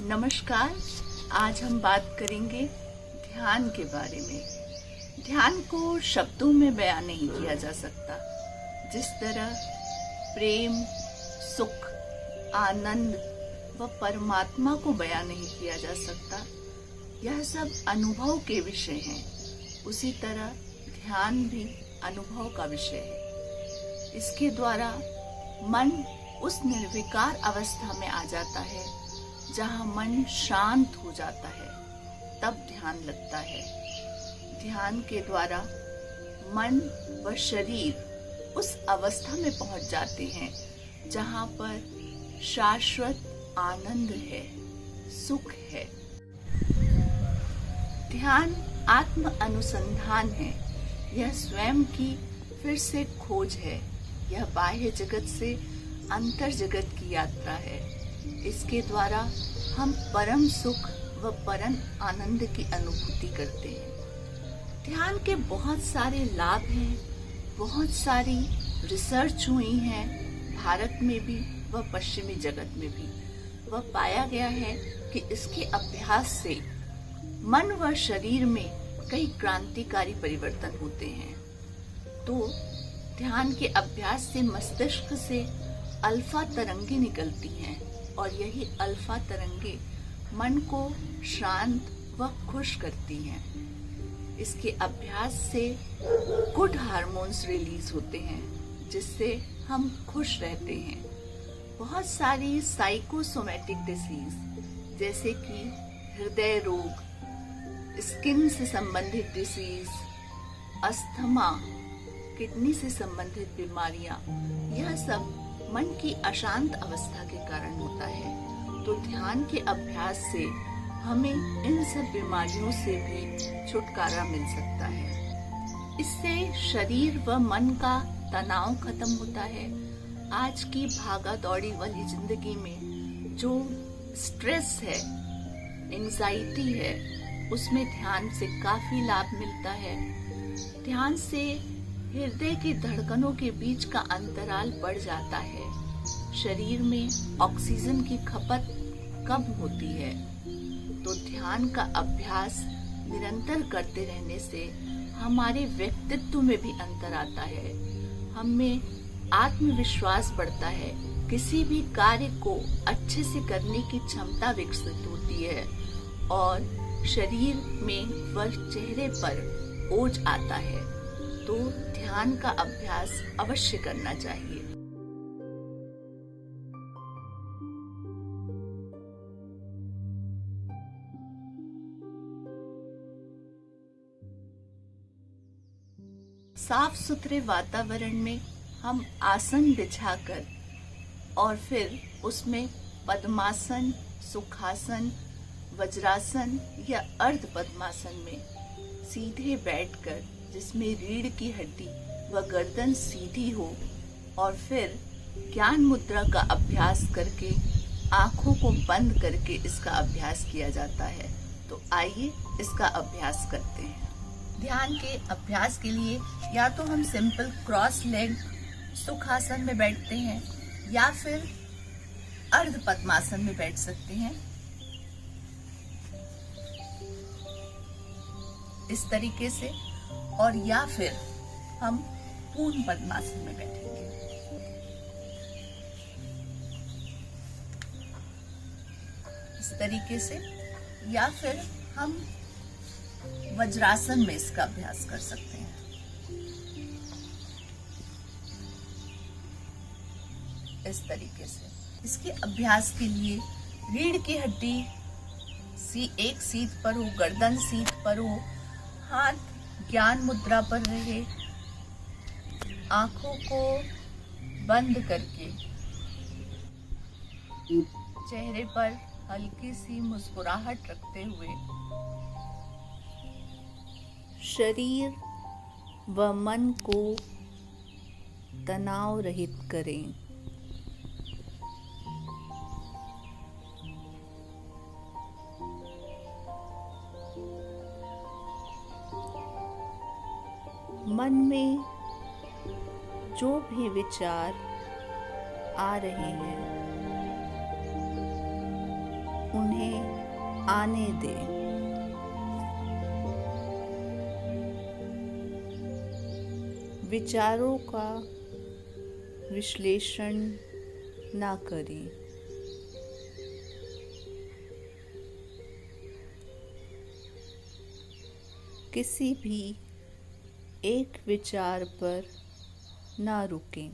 नमस्कार। आज हम बात करेंगे ध्यान के बारे में। ध्यान को शब्दों में बयान नहीं किया जा सकता। जिस तरह प्रेम, सुख, आनंद व परमात्मा को बयान नहीं किया जा सकता, यह सब अनुभव के विषय हैं। उसी तरह ध्यान भी अनुभव का विषय है। इसके द्वारा मन उस निर्विकार अवस्था में आ जाता है जहाँ मन शांत हो जाता है, तब ध्यान लगता है। ध्यान के द्वारा मन व शरीर उस अवस्था में पहुंच जाते हैं जहाँ पर शाश्वत आनंद है, सुख है। ध्यान आत्म अनुसंधान है। यह स्वयं की फिर से खोज है। यह बाह्य जगत से अंतर जगत की यात्रा है। इसके द्वारा हम परम सुख व परम आनंद की अनुभूति करते हैं। ध्यान के बहुत सारे लाभ हैं, बहुत सारी रिसर्च हुई है, भारत में भी व पश्चिमी जगत में भी। वह पाया गया है कि इसके अभ्यास से मन व शरीर में कई क्रांतिकारी परिवर्तन होते हैं। तो ध्यान के अभ्यास से मस्तिष्क से अल्फा तरंगे निकलती हैं और यही अल्फा तरंगे मन को शांत व खुश करती हैं। इसके अभ्यास से गुड हार्मोन्स रिलीज होते हैं जिससे हम खुश रहते हैं। बहुत सारी साइकोसोमैटिक डिसीज जैसे कि हृदय रोग, स्किन से संबंधित डिसीज, अस्थमा, किडनी से संबंधित बीमारियां, यह सब मन की अशांत अवस्था के कारण होता है। तो ध्यान के अभ्यास से हमें इन सब बीमारियों से भी छुटकारा मिल सकता है। इससे शरीर व मन का तनाव खत्म होता है। आज की भागा दौड़ी वाली जिंदगी में जो स्ट्रेस है, एंजाइटी है, उसमें ध्यान से काफी लाभ मिलता है। ध्यान से हृदय की धड़कनों के बीच का अंतराल बढ़ जाता है। शरीर में ऑक्सीजन की खपत कम होती है। तो ध्यान का अभ्यास निरंतर करते रहने से हमारे व्यक्तित्व में भी अंतर आता है। हमें आत्मविश्वास बढ़ता है। किसी भी कार्य को अच्छे से करने की क्षमता विकसित होती है और शरीर में व चेहरे पर ओज आता है। तो ध्यान का अभ्यास अवश्य करना चाहिए। साफ सुथरे वातावरण में हम आसन बिछाकर और फिर उसमें पद्मासन, सुखासन, वज्रासन या अर्ध पद्मासन में सीधे बैठकर, जिसमें रीढ़ की हड्डी व गर्दन सीधी हो, और फिर ज्ञान मुद्रा का अभ्यास करके आंखों को बंद करके इसका अभ्यास किया जाता है। तो आइए इसका अभ्यास करते हैं। ध्यान के अभ्यास के लिए या तो हम सिंपल क्रॉस लेग सुखासन में बैठते हैं या फिर अर्ध पद्मासन में बैठ सकते हैं। इस तरीके से, और या फिर हम पूर्ण पद्मासन में बैठेंगे। इस तरीके से, या फिर हम वज्रासन में इसका अभ्यास कर सकते हैं। इस तरीके से इसके अभ्यास के लिए रीढ़ की हड्डी एक सीध पर हो, गर्दन सीध पर हो, हाथ ज्ञान मुद्रा पर रहे, आंखों को बंद करके चेहरे पर हल्की सी मुस्कुराहट रखते हुए शरीर व मन को तनाव रहित करें। मन में जो भी विचार आ रहे हैं उन्हें आने दें। विचारों का विश्लेषण ना करें। किसी भी एक विचार पर ना रुकें।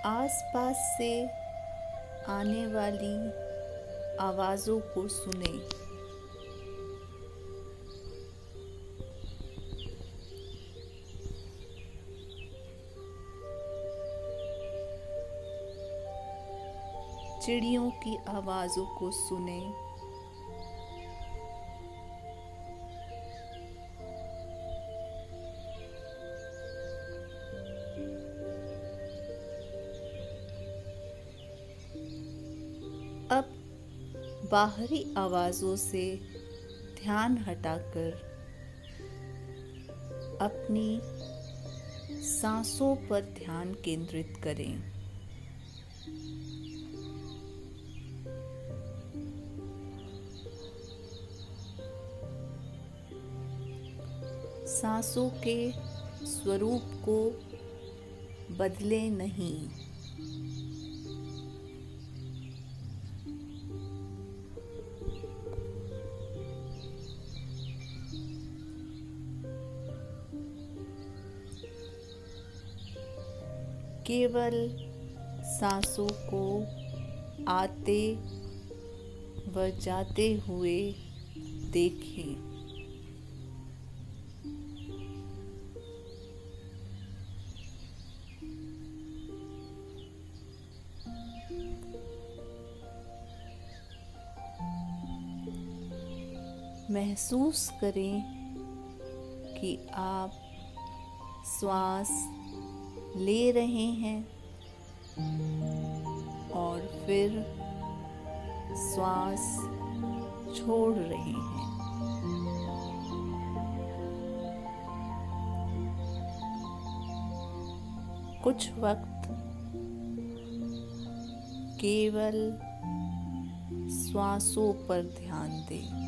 आसपास से आने वाली आवाज़ों को सुनें। चिड़ियों की आवाज़ों को सुनें। अब बाहरी आवाज़ों से ध्यान हटाकर अपनी सांसों पर ध्यान केंद्रित करें। सांसों के स्वरूप को बदले नहीं। केवल सांसों को आते व जाते हुए देखें। महसूस करें कि आप श्वास ले रहे हैं और फिर श्वास छोड़ रहे हैं। कुछ वक्त केवल श्वासों पर ध्यान दें।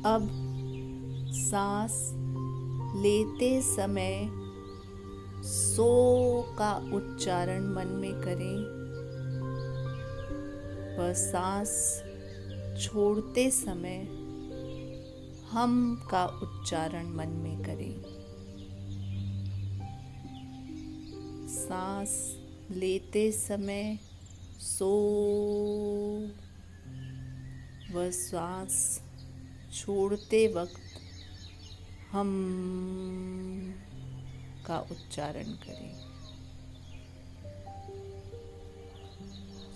अब सांस लेते समय सो का उच्चारण मन में करें व सांस छोड़ते समय हम का उच्चारण मन में करें। सांस लेते समय सो व सांस छोड़ते वक्त हम का उच्चारण करें।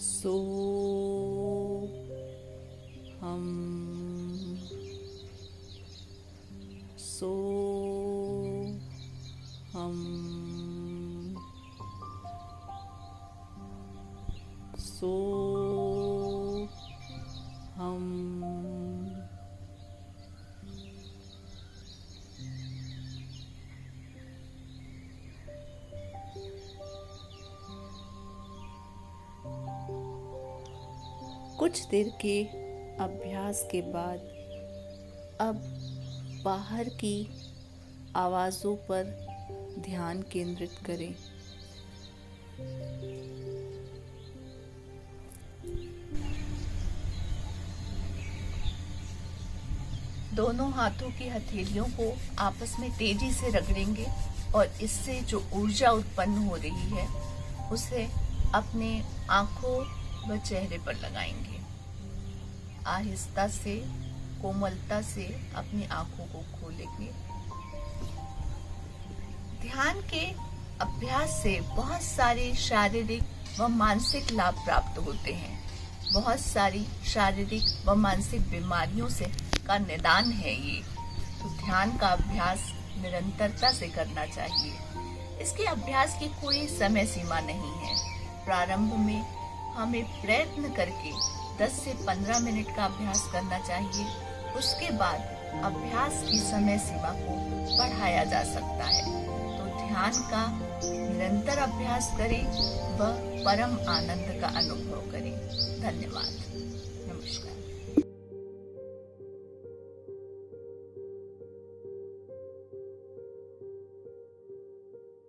सो हम, सो हम, सो हम। कुछ देर के अभ्यास के बाद अब बाहर की आवाज़ों पर ध्यान केंद्रित करें। दोनों हाथों की हथेलियों को आपस में तेजी से रगड़ेंगे और इससे जो ऊर्जा उत्पन्न हो रही है उसे अपने आंखों व चेहरे पर लगाएंगे। आहिस्ता से, कोमलता से अपनी आंखों को खोलेंगे। ध्यान के अभ्यास से बहुत सारे शारीरिक व मानसिक लाभ प्राप्त होते हैं। बहुत सारी शारीरिक व मानसिक बीमारियों से का निदान है ये। तो ध्यान का अभ्यास निरंतरता से करना चाहिए। इसके अभ्यास की कोई समय सीमा नहीं है। प्रारंभ में हमें प्रयत्न करके 10 से 15 मिनट का अभ्यास करना चाहिए। उसके बाद अभ्यास की समय सीमा को बढ़ाया जा सकता है। तो ध्यान का निरंतर अभ्यास करें व परम आनंद का अनुभव करें। धन्यवाद। नमस्कार।